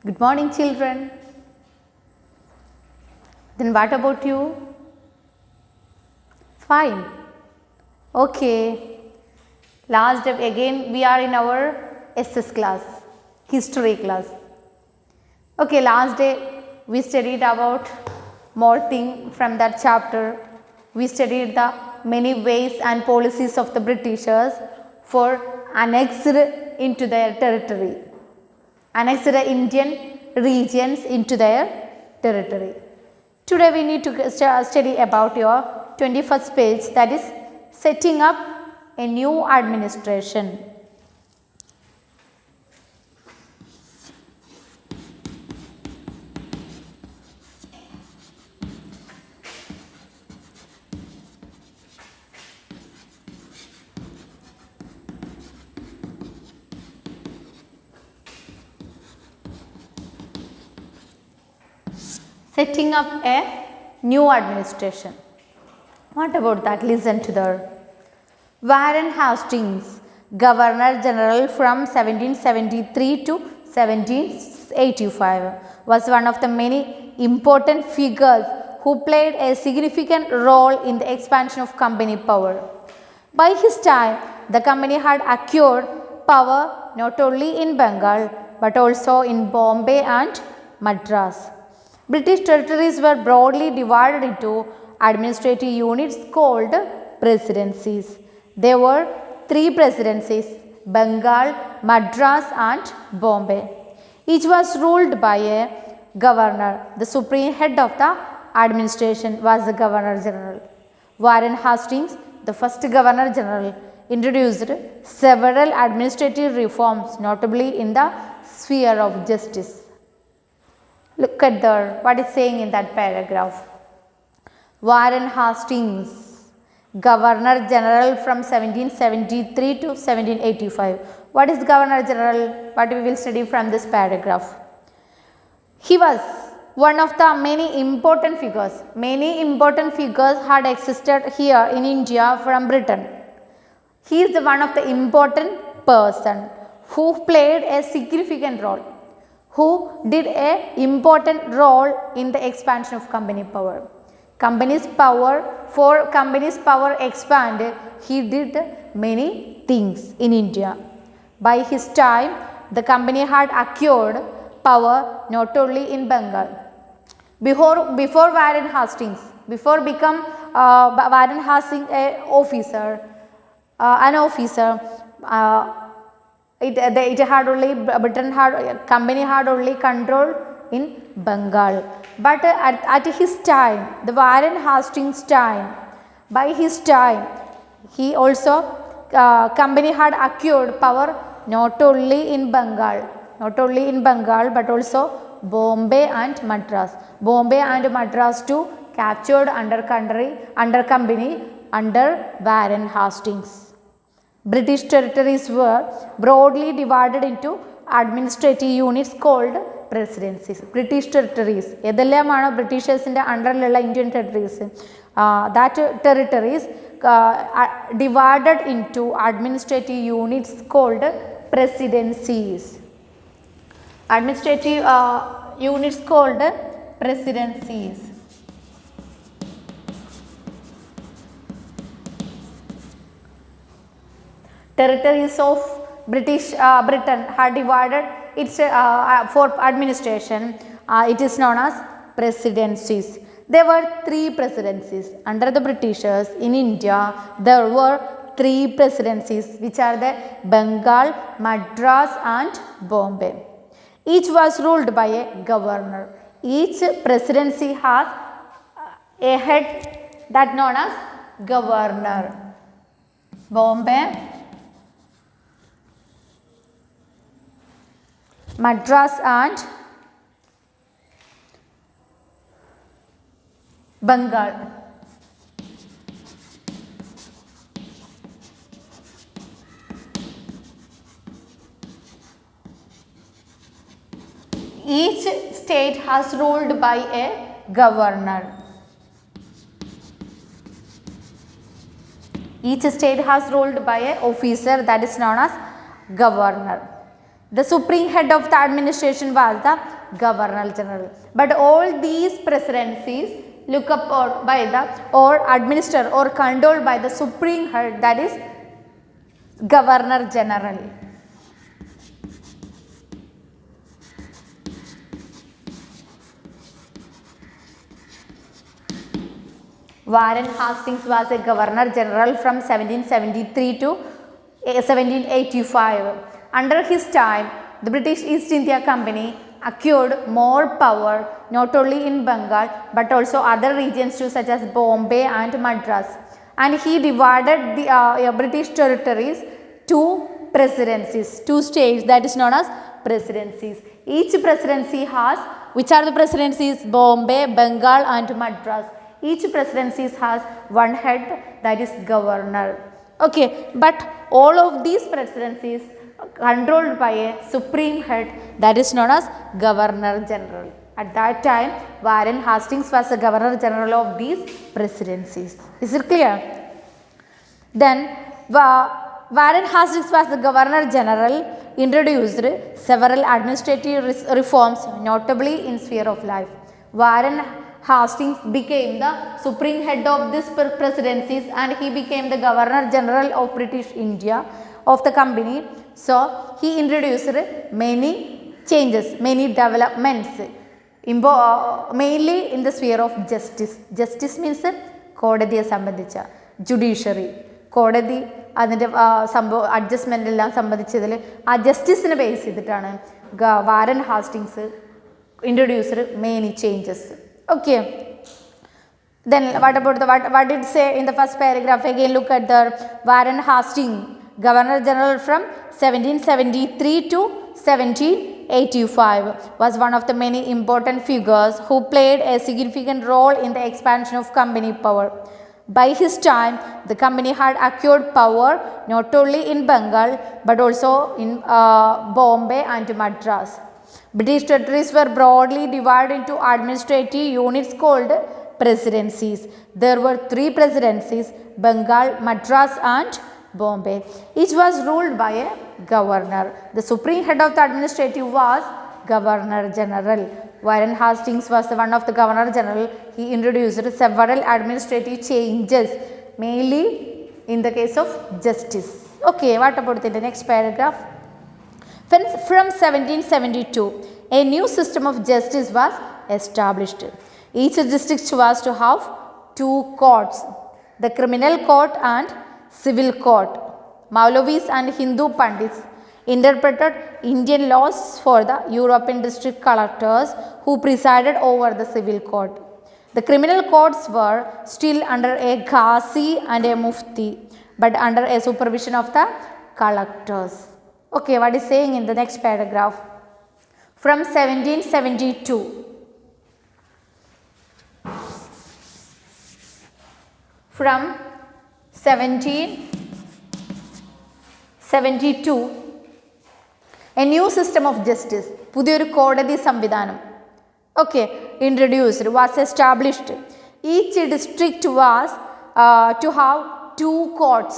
Good morning, children. Then what about you? Fine. Okay. Last day again we are in our SS class, history class. Okay, last day we studied about more thing from that chapter. We studied the many ways and policies of the Britishers for annexed into their territory. Annexed the Indian regions into their territory. Today we need to study about your 21st page, that is setting up a new administration. Setting up a new administration. What about that? Listen to the Warren Hastings, Governor General from 1773 to 1785, was one of the many important figures who played a significant role in the expansion of company power. By his time, the company had acquired power not only in Bengal but also in Bombay and Madras. British territories were broadly divided into administrative units called presidencies. There were three presidencies: Bengal, Madras and Bombay. Each was ruled by a governor. The supreme head of the administration was the Governor General. Warren Hastings, the first Governor General, introduced several administrative reforms, notably in the sphere of justice. Look at what is saying in that paragraph. Warren Hastings, Governor General from 1773 to 1785. What is Governor General? What we will study from this paragraph. He was one of the many important figures. Many important figures had existed here in India from Britain. He is one of the important person who played a significant role, who did a important role in the expansion of company power. For company's power expand, he did many things in India. By his time, the company had acquired power not only in Bengal. Before Warren Hastings, before become Warren Hastings an officer, it had only company had only control in Bengal. But at his time, the Warren Hastings time, by his time, he also company had acquired power not only in Bengal but also Bombay and Madras. Bombay and Madras too captured under company under Warren Hastings. British territories were broadly divided into administrative units called presidencies. British territories, ഏതെല്ലാമാണ് ബ്രിട്ടീഷേഴ്സിൻ്റെ അണ്ടറിലുള്ള Indian territories, that territories divided into administrative units called presidencies. Administrative units called presidencies. Territories of Britain had divided its for administration. It is known as presidencies. There were three presidencies under the Britishers in India. There were three presidencies, which are the Bengal, Madras and Bombay. Each was ruled by a governor. Each presidency has a head that known as governor. Bombay, Madras and Bengal. Each state has ruled by a governor. Each state has ruled by an officer that is known as governor. The supreme head of the administration was the Governor General. But all these presidencies look up by the or administered or controlled by the supreme head, that is Governor General. Warren Hastings was a Governor General from 1773 to 1785. Under his time, the British East India Company acquired more power not only in Bengal but also other regions too, such as Bombay and Madras. And he divided the British territories to presidencies, two states, that is known as presidencies. Each presidency has, which are the presidencies? Bombay, Bengal and Madras. Each presidency has one head, that is governor. Okay, but all of these presidencies controlled by a supreme head, that is known as Governor General. At that time, Warren Hastings was the Governor General of these presidencies. Is it clear? Then Warren Hastings was the Governor General, introduced several administrative reforms, notably in sphere of life. Warren Hastings became the supreme head of these presidencies and he became the Governor General of British India of the company. So, he introduced many changes, many developments, mainly in the sphere of justice. Justice means കോടതിയെ സംബന്ധിച്ച judiciary, കോടതി അതിൻ്റെ adjustment എല്ലാം സംബന്ധിച്ചതിൽ ആ ജസ്റ്റിസിനെ base ചെയ്തിട്ടാണ് Warren Hastings introduced many changes. Okay, then what about what did say in the first paragraph? Again look at the Warren Hastings, Governor General from 1773 to 1785, was one of the many important figures who played a significant role in the expansion of company power. By his time, the company had acquired power not only in Bengal but also in Bombay and Madras. British territories were broadly divided into administrative units called presidencies. There were 3 presidencies: Bengal, Madras and Bombay. Each was ruled by a governor. The supreme head of the administrative was Governor General. Warren Hastings was one of the Governor General. He introduced several administrative changes, mainly in the case of justice. Okay, what about the next paragraph? From 1772, a new system of justice was established. Each district was to have 2 courts, the criminal court and civil court. Maulavis and Hindu Pandits interpreted Indian laws for the European district collectors who presided over the civil court. The criminal courts were still under a Ghazi and a Mufti, but under a supervision of the collectors. Okay, what is saying in the next paragraph? From 1772, from 1772, a new system of justice, പുതിയൊരു കോടതി സംവിധാനം, okay, introduced, was established. Each district was to have 2 courts,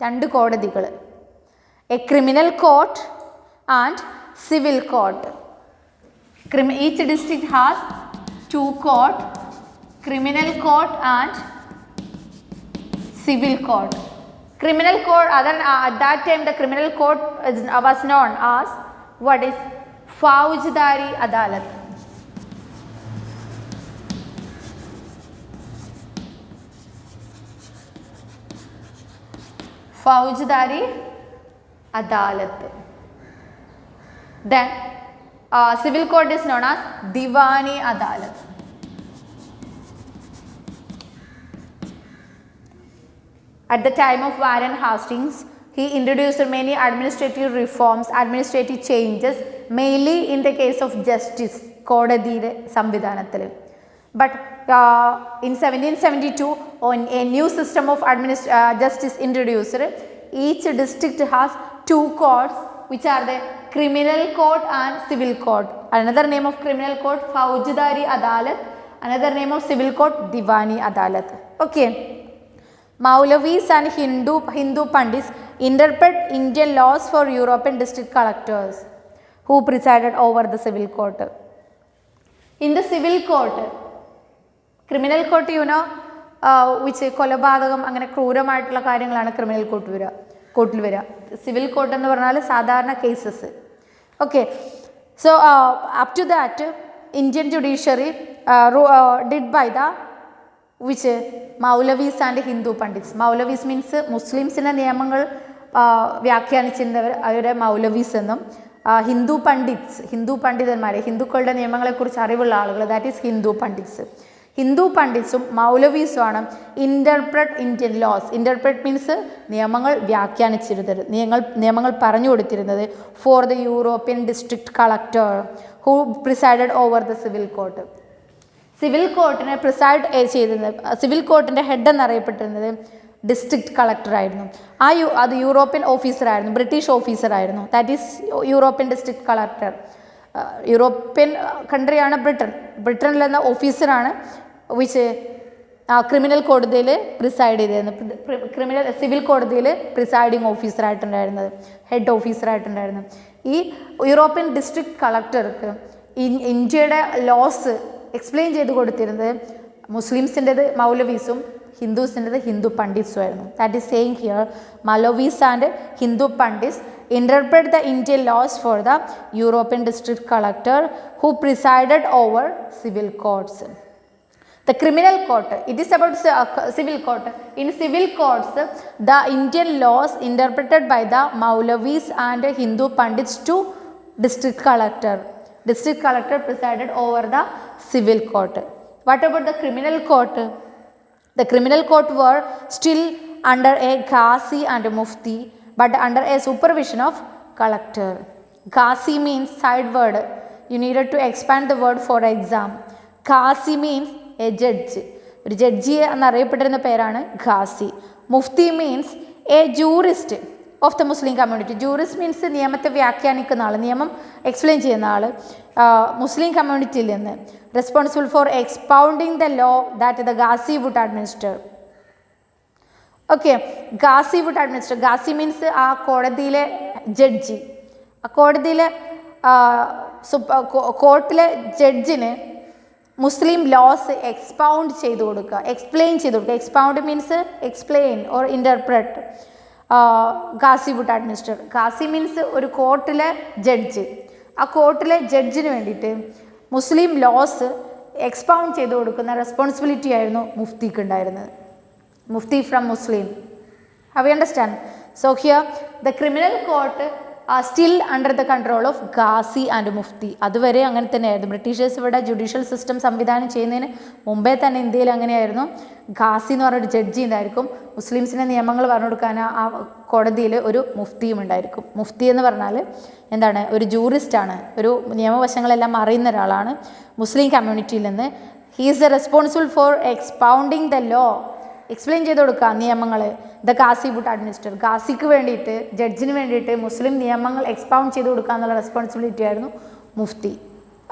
2 കോടതികൾ, a criminal court and civil court. Each district has 2 court, criminal court and civil court. Criminal court, at that time the criminal court was known as what is Faujidari Adalat. Faujidari Adalat. Then civil court is known as Diwani Adalat. At the time of Warren Hastings, he introduced many administrative reforms, administrative changes, mainly in the case of justice, kodadiyude samvidhanathil. But in 1772, a new system of justice introduced. Each district has 2 courts, which are the criminal court and civil court. Another name of criminal court, Faujidari Adalat. Another name of civil court, Diwani Adalat. Okay. Maulavis and Hindu Pandits interpret Indian laws for European district collectors. who presided over the civil court. In the civil court, criminal court, you know, which കൊലപാതകം അങ്ങനെ ക്രൂരമായിട്ടുള്ള കാര്യങ്ങളാണ് criminal കോർട്ടിൽ വരിക. Civil court എന്ന് പറഞ്ഞാൽ സാധാരണ cases. Okay, so up to that Indian judiciary did by the which maulvis and Hindu pandits. Maulvis means മുസ്ലിംസിൻ്റെ നിയമങ്ങൾ വ്യാഖ്യാനിച്ചിരുന്നവർ, അവരുടെ മൗലവീസ് എന്നും, ഹിന്ദു പണ്ഡിതന്മാരെ, ഹിന്ദുക്കളുടെ നിയമങ്ങളെക്കുറിച്ച് അറിവുള്ള ആളുകൾ, ദാറ്റ് ഈസ് ഹിന്ദു പണ്ഡിറ്റ്സ്. ഹിന്ദു പണ്ഡിറ്റ്സും മൗലവീസുമാണ് interpret Indian laws. Interpret means നിയമങ്ങൾ വ്യാഖ്യാനിച്ചിരുന്നത്, നിയമങ്ങൾ പറഞ്ഞു കൊടുത്തിരുന്നത് for the European district collector who presided over the civil court. Civil കോർട്ടിനെ പ്രിസൈഡ് ചെയ്തിരുന്നത്, സിവിൽ കോർട്ടിൻ്റെ ഹെഡ് എന്നറിയപ്പെട്ടിരുന്നത് ഡിസ്ട്രിക്ട് കളക്ടറായിരുന്നു. അത് യൂറോപ്യൻ ഓഫീസറായിരുന്നു, ബ്രിട്ടീഷ് ഓഫീസറായിരുന്നു. That is European district collector. European കൺട്രിയാണ് ബ്രിട്ടനിലെന്ന ഓഫീസറാണ് വിച്ച് ക്രിമിനൽ കോടതിയിൽ പ്രിസൈഡ് ചെയ്തിരുന്നത്. സിവിൽ കോടതിയിൽ പ്രിസൈഡിങ് ഓഫീസറായിട്ടുണ്ടായിരുന്നത്, ഹെഡ് ഓഫീസറായിട്ടുണ്ടായിരുന്നത്. ഈ യൂറോപ്യൻ ഡിസ്ട്രിക്ട് കളക്ടർക്ക് ഇന്ത്യയുടെ ലോസ് എക്സ്പ്ലെയിൻ ചെയ്ത് കൊടുത്തിരുന്നത് മുസ്ലിംസിൻ്റെത് മൗലവീസും ഹിന്ദുസിൻ്റെത് ഹിന്ദു പണ്ഡിറ്റ്സുമായിരുന്നു. That is saying here maulvis and Hindu pandits interpret the Indian laws for the European district collector who presided over civil courts. The criminal court, it is about civil court. In civil courts, the Indian laws interpreted by the Maulavis and Hindu Pandits to district collector. District collector presided over the civil court. What about the criminal court? The criminal court were still under a Ghazi and a Mufti, but under a supervision of collector. Ghazi means side word. You needed to expand the word for exam. Ghazi means a judge. ഒരു ജഡ്ജിയെ എന്നറിയപ്പെട്ടിരുന്ന പേരാണ് ഖാസി. മുഫ്തി means a jurist of the Muslim community. Jurist means നിയമത്തെ വ്യാഖ്യാനിക്കുന്ന ആൾ, നിയമം explain ചെയ്യുന്ന ആൾ. മുസ്ലിം കമ്മ്യൂണിറ്റിയിൽ നിന്ന് responsible for expounding the law that the qazi would administer. Okay, qazi would administer. Qazi means ആ കോടതിയിലെ ജഡ്ജി. ആ കോടതിയിലെ കോർട്ടിലെ ജഡ്ജിന് മുസ്ലിം ലോസ് എക്സ്പൗണ്ട് ചെയ്ത് കൊടുക്കുക, എക്സ്പ്ലെയിൻ ചെയ്ത് കൊടുക്കുക. Expound means explain or interpret. Qazi would administer. Qazi means ഒരു കോർട്ടിലെ ജഡ്ജ്. ആ കോർട്ടിലെ ജഡ്ജിന് വേണ്ടിയിട്ട് മുസ്ലിം ലോസ് എക്സ്പൗണ്ട് ചെയ്ത് കൊടുക്കുന്ന റെസ്പോൺസിബിലിറ്റി ആയിരുന്നു മുഫ്തിക്ക് ഉണ്ടായിരുന്നത്. Mufti from Muslim. Have you understand? So here the criminal court are still under the control of Ghazi and Mufti. അതുവരെ അങ്ങനെ തന്നെയായിരുന്നു. ബ്രിട്ടീഷേഴ്സ് ഇവിടെ ജുഡീഷ്യൽ സിസ്റ്റം സംവിധാനം ചെയ്യുന്നതിന് മുമ്പേ തന്നെ ഇന്ത്യയിൽ അങ്ങനെയായിരുന്നു. ഖാസി എന്ന് പറഞ്ഞൊരു ജഡ്ജി ഉണ്ടായിരിക്കും. മുസ്ലിംസിൻ്റെ നിയമങ്ങൾ പറഞ്ഞു കൊടുക്കാൻ ആ കോടതിയിൽ ഒരു മുഫ്തിയും ഉണ്ടായിരിക്കും. മുഫ്തി എന്ന് പറഞ്ഞാൽ എന്താണ്? ഒരു ജൂറിസ്റ്റാണ്, ഒരു നിയമവശങ്ങളെല്ലാം അറിയുന്ന ഒരാളാണ് മുസ്ലിം കമ്മ്യൂണിറ്റിയിൽ നിന്ന്. He is responsible for expounding the law, explain ചെയ്ത് കൊടുക്കുക നിയമങ്ങൾ. The qazi would administer. ഖാസിക്ക് വേണ്ടിയിട്ട്, ജഡ്ജിന് വേണ്ടിയിട്ട് മുസ്ലിം നിയമങ്ങൾ എക്സ്പൗണ്ട് ചെയ്ത് കൊടുക്കുക എന്നുള്ള റെസ്പോൺസിബിലിറ്റി ആയിരുന്നു മുഫ്തി.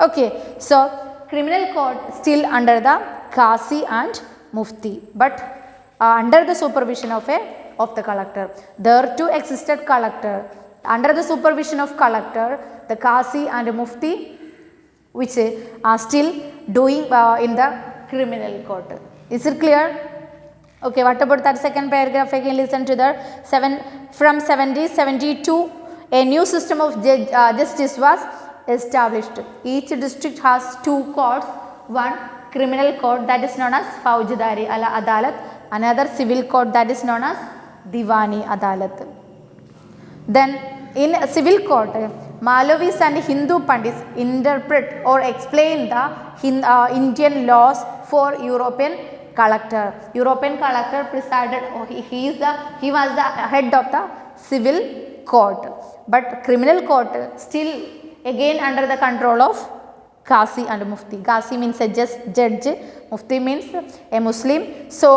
Okay, so criminal court still under the ഖാസി ആൻഡ് മുഫ്തി, but under the supervision of the collector. There too existed collector. Under the supervision of collector, the ഖാസി ആൻഡ് മുഫ്തി which are still doing in the criminal court. Is it clear? Okay, what about that second paragraph? Again listen to that. From 1772 a new system of justice was established. Each district has two courts, one criminal court that is known as Faujidari Adalat, another civil court that is known as Diwani Adalat. Then in civil court, Malavis and Hindu Pandits interpret or explain the Indian laws for European collector. European collector presided, he was the head of the civil court, but criminal court still again under the control of Ghazi and Mufti. Ghazi means a judge, Mufti means a Muslim, so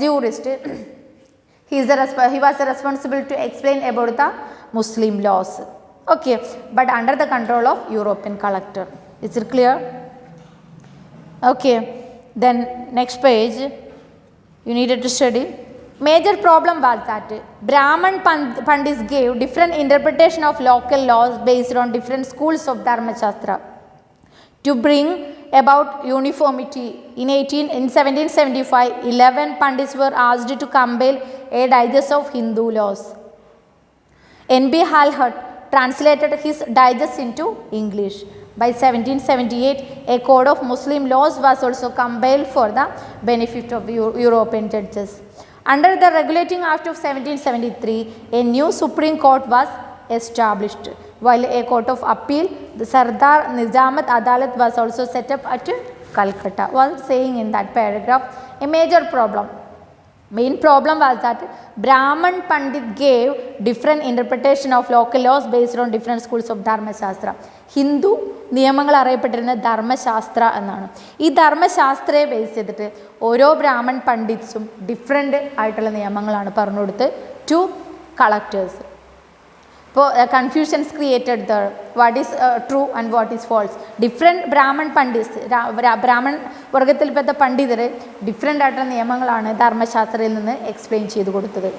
jurist. He was responsible to explain about the Muslim laws. Okay, but under the control of European collector. Is it clear? Okay. Then next page you needed to study Major problem was that Brahman Pandits gave different interpretation of local laws based on different schools of Dharma Shastra. To bring about uniformity, in 1775, 11 Pandits were asked to compile a digest of Hindu laws. N.B. Halhut translated his digest into English. By 1778, a code of Muslim laws was also compiled for the benefit of European judges. Under the Regulating Act of 1773, a new Supreme Court was established, while a Court of Appeal, the Sardar Nizamat Adalat, was also set up at Calcutta. Was saying in that paragraph, a major problem. Main problem was that Brahman Pandit gave different interpretation of local laws based on different schools of Dharma Shastra. Hindu നിയമങ്ങൾ അറിയപ്പെട്ടിരുന്നത് ധർമ്മശാസ്ത്ര എന്നാണ്. ഈ ധർമ്മശാസ്ത്രയെ base ചെയ്തിട്ട് ഓരോ Brahmin പണ്ഡിറ്റ്സും different ആയിട്ടുള്ള നിയമങ്ങളാണ് പറഞ്ഞു കൊടുത്ത് ടു കളക്ടേഴ്സ്. ഇപ്പോൾ confusions created there what is true and what is false. Different Brahmin pandits, Brahmin വർഗത്തിൽപ്പെട്ട പണ്ഡിതർ ഡിഫറെൻ്റ് ആയിട്ടുള്ള നിയമങ്ങളാണ് ധർമ്മശാസ്ത്രയിൽ നിന്ന് എക്സ്പ്ലെയിൻ ചെയ്ത് കൊടുത്തത്.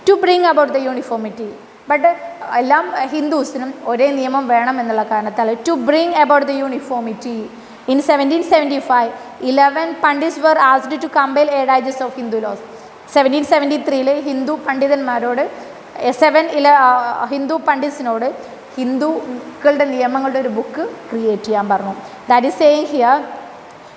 To bring about the uniformity, but എല്ലാം ഹിന്ദുസിനും ഒരേ നിയമം വേണം എന്നുള്ള കാരണത്താൽ to bring about the uniformity, in 1775, 11 pandits were asked to compile a digest of Hindu laws. 1773 Hindu പണ്ഡിതന്മാരോട് ഹിന്ദു പണ്ഡിറ്റ്സിനോട് ഹിന്ദുക്കളുടെ നിയമങ്ങളുടെ ഒരു ബുക്ക് ക്രിയേറ്റ് ചെയ്യാൻ പറഞ്ഞു. That is saying here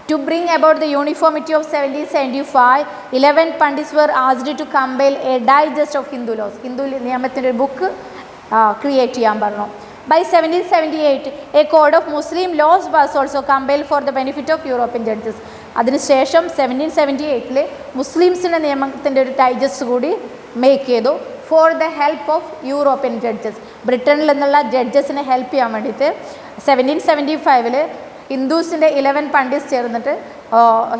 to bring about the uniformity of 1775, 11 Pandits were asked to compile a digest of Hindu laws. Hindu നിയമത്തിൻ്റെ ഒരു book create ചെയ്യാൻ പറഞ്ഞു. By 1778, a code of Muslim laws was also compiled for the benefit of European judges. അതിനുശേഷം 1778 മുസ്ലിംസിൻ്റെ നിയമത്തിൻ്റെ ഒരു digest കൂടി make ചെയ്തു for the help of European judges. ബ്രിട്ടനിൽ നിന്നുള്ള ജഡ്ജസിനെ ഹെൽപ്പ് ചെയ്യാൻ വേണ്ടിയിട്ട് 1775 ഹിന്ദുസിൻ്റെ 11 പണ്ഡിറ്റ്സ് ചേർന്നിട്ട്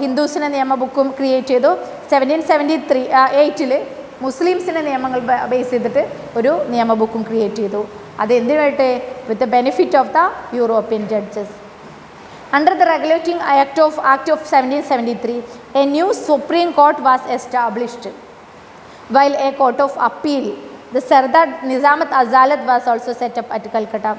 ഹിന്ദുസിൻ്റെ നിയമ ബുക്കും ക്രിയേറ്റ് ചെയ്തു. 1778 മുസ്ലിംസിൻ്റെ നിയമങ്ങൾ ബേസ് ചെയ്തിട്ട് ഒരു നിയമ ബുക്കും ക്രിയേറ്റ് ചെയ്തു. അത് എന്തിനായിട്ട്? With the benefit of the European judges. Under the Regulating Act of 1773, a new Supreme Court was established, while a Court of Appeal, the Sardar Nizamat Adalat, was also set up at Calcutta.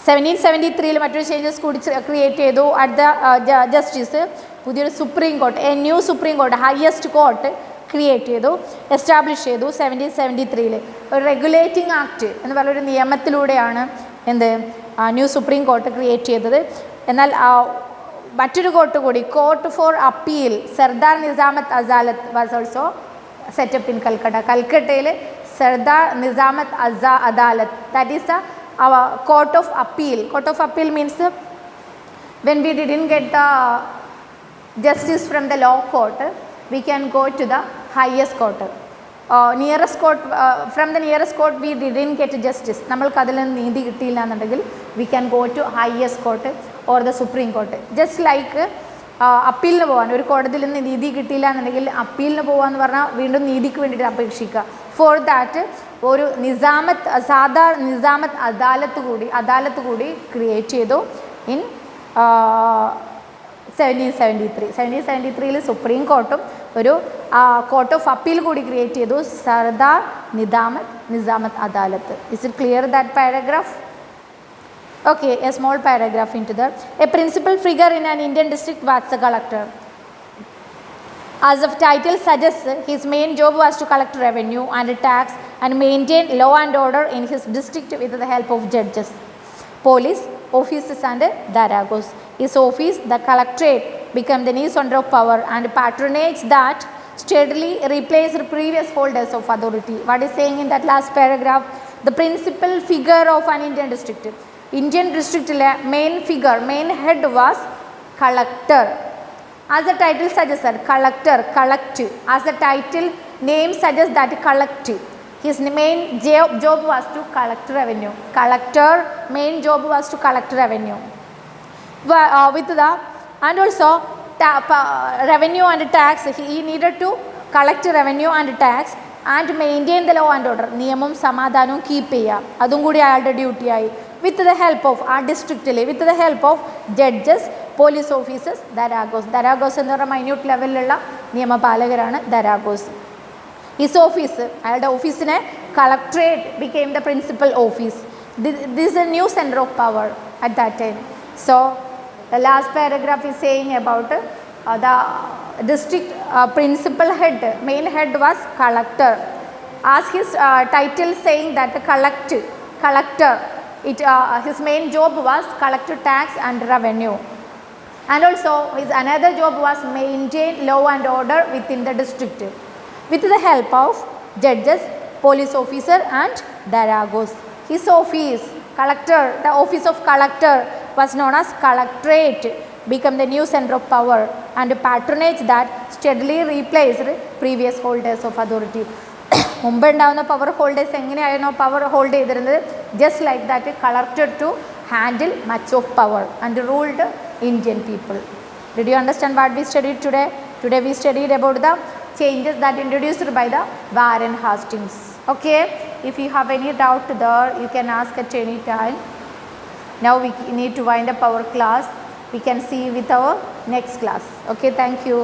1773 മറ്റൊരു changes കൂടി create ചെയ്തു. At the justice പുതിയൊരു supreme court, A new supreme court, highest court create ചെയ്തു, establish ചെയ്തു. 1773 ഒരു regulating act എന്ന് പറഞ്ഞൊരു നിയമത്തിലൂടെയാണ് എന്ത് ന്യൂ സുപ്രീം കോർട്ട് ക്രിയേറ്റ് ചെയ്തത്. എന്നാൽ മറ്റൊരു കോർട്ട് കൂടി, court for appeal, Sardar Nizamat Adalat, was also set up in Calcutta. കൽക്കട്ടയിൽ Sardar Nizamat Adalat, that is our court of appeal. Court of appeal means when we didn't get the justice from the law court, we can go to the highest court. Nearest court, from the nearest court we didn't get justice, നമ്മൾക്ക് അതിൽ നീതി കിട്ടിയില്ല എന്നുണ്ടെങ്കിൽ we can go to highest court or the supreme court. just like അപ്പീലിന് പോകാൻ, ഒരു കോടതിയിൽ നിന്ന് നീതി കിട്ടിയില്ല എന്നുണ്ടെങ്കിൽ അപ്പീലിന് പോകാമെന്ന് പറഞ്ഞാൽ വീണ്ടും നീതിക്ക് വേണ്ടിയിട്ട് അപേക്ഷിക്കുക. ഫോർ ദാറ്റ് ഒരു സാധാ നിസാമത്ത് അദാലത്ത് കൂടി ക്രിയേറ്റ് ചെയ്തു ഇൻ 1773. 1773 സുപ്രീം കോർട്ടും ഒരു കോർട്ട് ഓഫ് അപ്പീൽ കൂടി ക്രിയേറ്റ് ചെയ്തു, Sardar Nizamat Adalat. Is it clear that paragraph? Okay, a small paragraph into that. A principal figure in an Indian district was the collector. As the title suggests, his main job was to collect revenue and tax and maintain law and order in his district with the help of judges, police officers and daragos. His office, the collectorate, became the new center of power and patronage that steadily replaced previous holders of authority. What is saying in that last paragraph? The principal figure of an Indian district. Indian districtile main figure, main head was collector. As the title suggests, collector, collect. As the title name suggests, that collect. His main job was to collect revenue. Collector main job was to collect revenue. With the and also revenue and tax, he needed to collect revenue and tax and maintain the law and order. നിയമം സമാധാനവും keep ചെയ്യുക, അതും കൂടി അയാളുടെ ഡ്യൂട്ടിയായി. With the help of ആ ഡിസ്ട്രിക്റ്റിൽ with the help of judges, police officers, darogas എന്ന് പറഞ്ഞാൽ മൈന്യൂട്ട് ലെവലിലുള്ള നിയമപാലകരാണ് ദരാഗോസ്. ഹിസ് ഓഫീസ്, അയാളുടെ ഓഫീസിനെ collectorate became the principal office. This is a new center of power at that time. So the last paragraph is saying about the district principal head, main head was collector. As his title saying that collector, his main job was collect tax and revenue. And also his another job was maintain law and order within the district with the help of judges, police officer and daragos. His office, collector, the office of collector was known as collectorate, become the new center of power and patronage that steadily replaced previous holders of authority. മുമ്പ് ഉണ്ടാകുന്ന power holders എങ്ങനെയായിരുന്നു power hold ചെയ്തിരുന്നത്? Just like that collected to handle much of power and ruled Indian people. Did you understand what we studied today? Today we studied about the changes that introduced by the Warren Hastings. Okay, if you have any doubt there, you can ask at any time. Now we need to wind up our class. We can see with our next class. Okay, thank you.